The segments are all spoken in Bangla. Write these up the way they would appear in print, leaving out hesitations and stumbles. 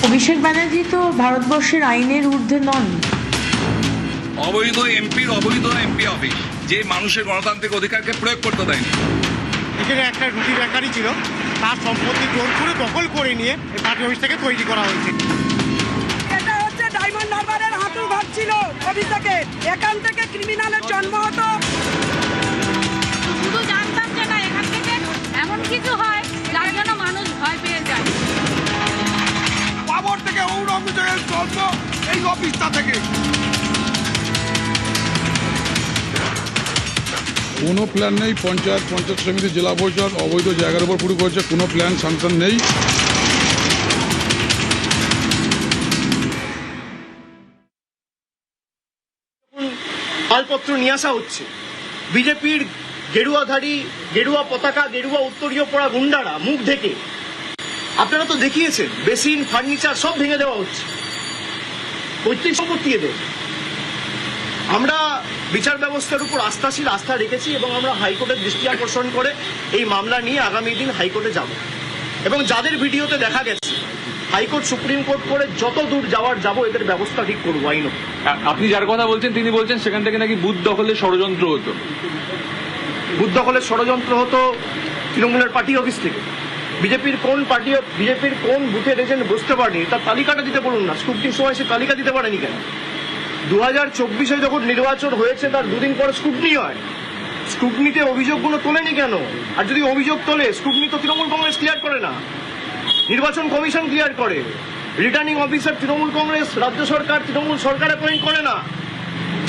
অভিষেক ব্যানার্জি তো ভারতবর্ষের আইনের ঊর্ধ্বে নন। অবৈধ এমপি অফিস যে মানুষের গণতান্ত্রিক অধিকারকে প্রয়োগ করতে দেয়নি। এখানে একটা রুটি বেকারি ছিল, তার সম্পত্তি জোর করে দখল করে নিয়ে পার্টি অফিসটাকে তৈরি করা হয়েছে। এটা হচ্ছে ডায়মন্ড হারবারের হাঁটুর ঘর ছিল অভিষেকে, এখান থেকে ক্রিমিনালের জন্ম হতো। শুধু জানতাম যে না এখান থেকে এমন কিছু হয় যার জন্য মানুষ ভয় পেয়ে যায়। পাবর থেকে ঔরঙ্গজেবের জন্ম এই অফিসটা থেকে। কোনো প্ল্যান নেই। পঞ্চায়েত সমিতি, জেলা পরিষদ অবৈধ জায়গার উপর শুরু করেছে, কোনো প্ল্যান স্যাংশন নেই। মালপত্র নিয়ে আসা হচ্ছে, বিজেপির গেরুয়াধারী, গেরুয়া পতাকা, গেরুয়া উত্তরীয় পড়া গুন্ডারা মুখ ঢেকে, আপনারা তো দেখিয়েছেন, বেসিন, ফার্নিচার সব ভেঙে দেওয়া হচ্ছে, পৈতৃক সম্পত্তি এদের। আমরা বিচার ব্যবস্থার উপর আস্থা রেখেছি এবং আমরা হাইকোর্টের দৃষ্টি আকর্ষণ করে এই মামলা নিয়ে আগামী দিন হাইকোর্টে যাব এবং যাদের ভিডিওতে দেখা গেছে হাইকোর্ট সুপ্রিম কোর্ট করে যত দূর যাবো এদের ব্যবস্থা ঠিক করবো আইন। আপনি যার কথা বলছেন তিনি বলছেন সেখান থেকে নাকি বুথ দখলের ষড়যন্ত্র হতো। বুথ দখলের ষড়যন্ত্র হতো তৃণমূলের পার্টি অফিস থেকে। বিজেপির কোন বুথের এজেন্ট বুঝতে পারেনি তার তালিকাটা দিতে বলুন না। স্ক্রুটিনির সময় সে তালিকা দিতে পারেনি কেন? 2024-এ যখন নির্বাচন হয়েছে তার দুদিন পর স্ক্রুটিনি হয়, স্ক্রুটিনিতে অভিযোগগুলো তোলেনি কেন? আর যদি অভিযোগ তোলে, স্ক্রুটিনি তো তৃণমূল কংগ্রেস ক্লিয়ার করে না, নির্বাচন কমিশন ক্লিয়ার করে। রিটার্নিং অফিসার তৃণমূল কংগ্রেস, রাজ্য সরকার, তৃণমূল সরকার অ্যাপয়েন্ট করে না,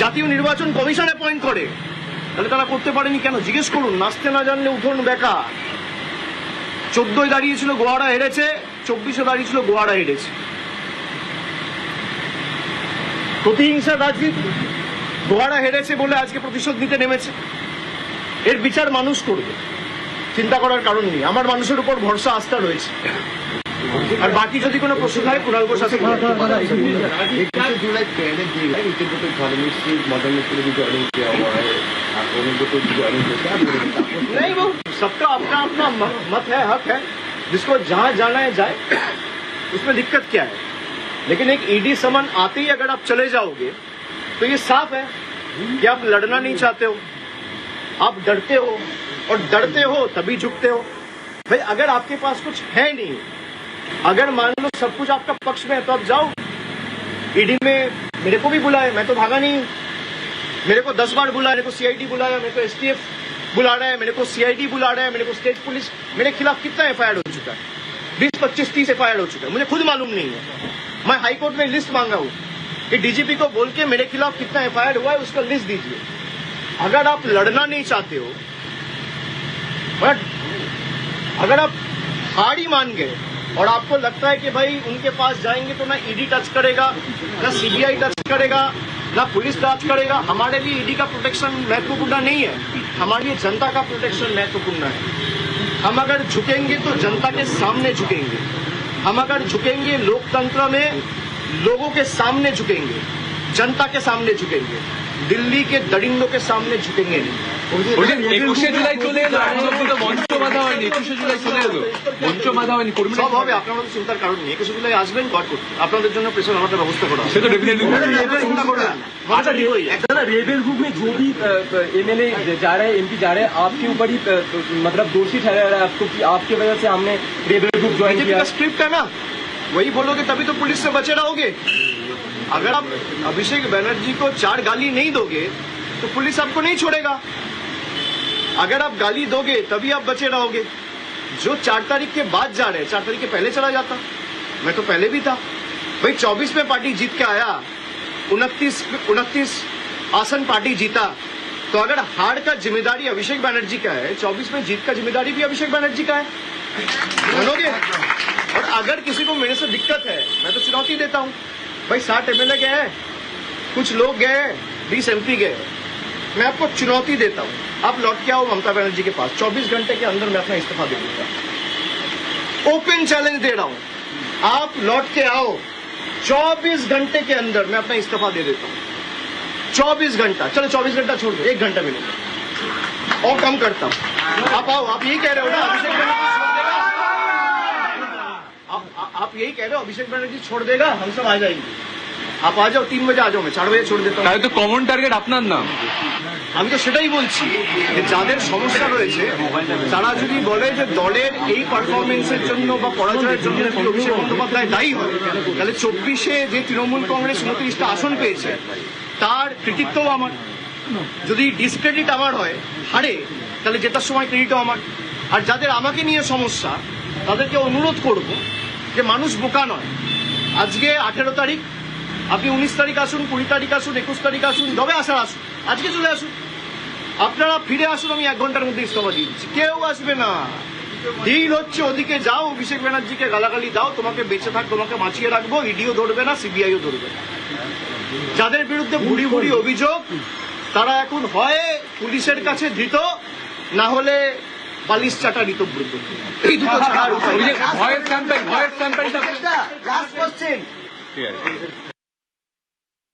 জাতীয় নির্বাচন কমিশন অ্যাপয়েন্ট করে। তাহলে তারা করতে পারেনি কেন? জিজ্ঞেস করুন। নাচতে না জানলে উঠোন বেকা। 14-য় দাঁড়িয়েছিল গোয়ারা হেরেছে, 24-এ দাঁড়িয়েছিল গোয়ারা হেরেছে। প্রতিহিংসার রাজনীতি। গোয়ারা হেরেছে বলে আজকে প্রতিশোধ নিতে নেমেছে। এর বিচার মানুষ করবে, চিন্তা করার কারণ নেই। আমার মানুষের উপর ভরসা, আস্থা রয়েছে। আর বাকি যদি কোনো প্রশ্ন থাকে কুণাল ঘোষ আছে। नहीं वो सबका अपना अपना मत है, हक है, जिसको जहां जाना है जाए, उसमें दिक्कत क्या है। लेकिन एक ईडी समन आते ही अगर आप चले जाओगे तो ये साफ है कि आप लड़ना नहीं चाहते हो, आप डरते हो, और डरते हो तभी झुकते हो। भाई अगर आपके पास कुछ है नहीं, अगर मान लो सब कुछ आपका पक्ष में है तो आप जाओ। ईडी में मेरे को भी बुलाए, मैं तो भागा नहीं हूं। मेरे को 10 बार बुलाया, मेरे को सीआईडी बुलाया, मेरे को एसटीएफ बुला रहा है, मेरे को सीआईडी बुला रहा है, मेरे को स्टेट पुलिस। मेरे खिलाफ कितना एफआईआर हो चुका है? 20, 25, 30 एफआईआर हो चुका है, मुझे खुद मालूम नहीं है। मैं हाईकोर्ट में लिस्ट मांगा हूं कि डीजीपी को बोल के मेरे खिलाफ कितना एफआईआर हुआ है उसका लिस्ट दीजिए। अगर आप लड़ना नहीं चाहते हो, बट अगर आप हार ही मान गए और आपको लगता है कि भाई उनके पास जाएंगे तो ना ईडी टच करेगा, ना सीबीआई टच करेगा, ना पुलिस टच करेगा। हमारे लिए ईडी का प्रोटेक्शन महत्वपूर्ण नहीं है, हमारे लिए जनता का प्रोटेक्शन महत्वपूर्ण है। हम अगर झुकेंगे तो जनता के सामने झुकेंगे, हम अगर झुकेंगे लोकतंत्र में लोगों के सामने झुकेंगे, जनता के सामने झुकेंगे, दिल्ली के दरिंदों के सामने झुकेंगे नहीं। 21শে জুলাই চলে এলো, মঞ্চ বাঁধা হয়নি। 21শে জুলাই চলে এলো, মঞ্চ বাঁধা হয়নি। সব হবে, আপনাদের চিন্তার কারণ নেই। 21শে জুলাই আসবেন, গড করতে আপনাদের জন্য প্রেশার আমাদের ব্যবস্থা করা। সে তো ডেফিনেটলি रेबल ग्रुप में जो भी एमएलए जा रहे हैं, एमपी जा रहे हैं, आपके ऊपर ही मतलब दोषी ठहरा रहा है आपको कि आपकी वजह से हमने रेबल ग्रुप ज्वाइन किया। स्क्रिप्ट है ना, वही बोलोगे तभी तो पुलिस से बचे रहोगे। अगर आप अभिषेक बनर्जी को 4 गाली नहीं दोगे तो पुलिस आपको नहीं छोड़ेगा। अगर आप गाली दोगे तभी आप बचे रहोगे। जो 4 तारीख के बाद जा रहे हैं, 4 तारीख के पहले चला जाता, मैं तो पहले भी था भाई। 24 में पार्टी जीत के आया, 29 आसन पार्टी जीता, तो अगर हार का जिम्मेदारी अभिषेक बनर्जी का है, 24 में जीत का जिम्मेदारी भी अभिषेक बनर्जी का है, मानोगे? और अगर किसी को मेरे से दिक्कत है, मैं तो चुनौती देता हूं भाई। 60 एमएलए गए, कुछ लोग गए, 20 एमपी गए, मैं आपको चुनौती देता हूं, आप लौट के आओ ममता बनर्जी के पास, 24 घंटे के अंदर मैं अपना इस्तीफा दे दूंगा। ओपन चैलेंज दे रहा हूं, आप लौट के आओ, 24 घंटे के अंदर मैं अपना इस्तीफा दे देता हूं। 24 घंटा, चलो 24 घंटा छोड़ दो, 1 घंटा मिलेगा और कम करता हूं। आप आओ, आप यही कह रहे हो ना अभिषेक बनर्जी छोड़ देगा। आप यही कह रहे हो अभिषेक बनर्जी छोड़ देगा, हम सब आ जाएंगे। आप आ जाओ, 3 बजे आ जाओ, मैं 4 बजे छोड़ देता हूँ। তাহলে তো কমন টার্গেট আপনার নাম। আমি তো সেটাই বলছি যে যাদের সমস্যা রয়েছে তারা যদি বলে যে দলের এই পারফরমেন্সের জন্য বা পরাজয়ের জন্য যদি অভিষেক বন্দ্যোপাধ্যায় দায়ী হয়, তাহলে 24-এ যে তৃণমূল কংগ্রেস 29টা আসন পেয়েছে তার কৃতিত্বও আমার। যদি ডিসক্রেডিট আমার হয়, হারে, তাহলে জেতার সময় ক্রেডিটও আমার। আর যাদের আমাকে নিয়ে সমস্যা তাদেরকে অনুরোধ করব যে মানুষ বোকা নয়। আজকে 18 তারিখ, আপনি 19 তারিখ আসুন, 20 তারিখ আসুন, 21 তারিখ আসুন, যবে আসার আসুন, আজকে চলে আসুন। আপনারা ফিরে আসুন, আমি 1 ঘন্টার মধ্যে ইস্তফা দিয়ে দিচ্ছি। কেউ আসবে না। ডিল হচ্ছে ওদিকে যাও, অভিষেক ব্যানার্জিকে গালাগালি দাও, তোমাকে বেঁচে থাক, তোমাকে বাঁচিয়ে রাখবো, ইডিও ধরবে না, সিবিআইও ধরবে না। যাদের বিরুদ্ধে ভুড়ি ভুড়ি অভিযোগ তারা এখন হয় পুলিশের কাছে ধৃত, না হলে বালিশ চাটা ঋতব্রত। এই দুটো ছাড়া আর উপায় নেই। ভয়ের ক্যাম্পেইন লাস্ট কোশ্চেন।